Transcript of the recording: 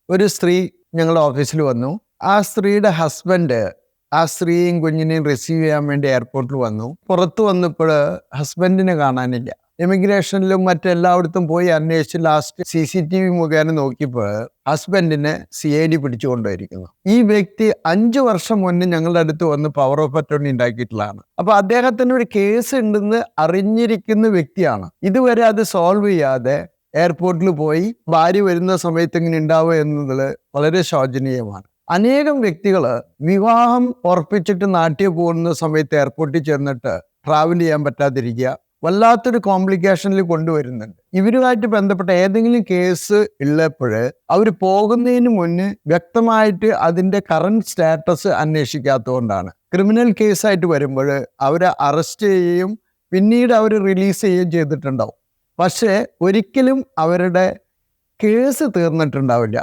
ഒരു സ്ത്രീ ഞങ്ങളുടെ ഓഫീസിൽ വന്നു. ആ സ്ത്രീയുടെ ഹസ്ബൻഡ് ആ സ്ത്രീയും കുഞ്ഞിനെയും റിസീവ് ചെയ്യാൻ വേണ്ടി എയർപോർട്ടിൽ വന്നു. പുറത്തു വന്നപ്പോൾ ഹസ്ബൻഡിനെ കാണാനില്ല. ഇമിഗ്രേഷനിലും മറ്റെല്ലായിടത്തും പോയി അന്വേഷിച്ച് ലാസ്റ്റ് CCTV മുഖേന നോക്കിയപ്പോൾ ഹസ്ബൻഡിനെ CID പിടിച്ചുകൊണ്ടിരിക്കുന്നു. ഈ വ്യക്തി 5 വർഷം മുന്നേ ഞങ്ങളുടെ അടുത്ത് വന്ന് പവർ ഓഫ് അറ്റോർണി ഉണ്ടാക്കിയിട്ടുള്ളതാണ്. അപ്പൊ അദ്ദേഹത്തിന് ഒരു കേസ് ഉണ്ടെന്ന് അറിഞ്ഞിരിക്കുന്ന വ്യക്തിയാണ്. ഇതുവരെ അത് സോൾവ് ചെയ്യാതെ എയർപോർട്ടിൽ പോയി ഭാര്യ വരുന്ന സമയത്ത് ഇങ്ങനെ ഉണ്ടാവുക എന്നത് വളരെ ശോചനീയമാണ്. അനേകം വ്യക്തികൾ വിവാഹം ഉറപ്പിച്ചിട്ട് നാട്ടിൽ പോകുന്ന സമയത്ത് എയർപോർട്ടിൽ ചെന്നിട്ട് ട്രാവൽ ചെയ്യാൻ പറ്റാതിരിക്കുക വല്ലാത്തൊരു കോംപ്ലിക്കേഷനിൽ കൊണ്ടുവരുന്നുണ്ട്. ഇവരുമായിട്ട് ബന്ധപ്പെട്ട ഏതെങ്കിലും കേസ് ഉള്ളപ്പോൾ അവർ പോകുന്നതിന് മുന്നേ വ്യക്തമായിട്ട് അതിൻ്റെ കറണ്ട് സ്റ്റാറ്റസ് അന്വേഷിക്കാത്തതുകൊണ്ടാണ്. ക്രിമിനൽ കേസായിട്ട് വരുമ്പോൾ അവരെ അറസ്റ്റ് ചെയ്യുകയും പിന്നീട് അവർ റിലീസ് ചെയ്യുകയും ചെയ്തിട്ടുണ്ടാവും. പക്ഷേ ഒരിക്കലും അവരുടെ കേസ് തീർന്നിട്ടുണ്ടാവില്ല.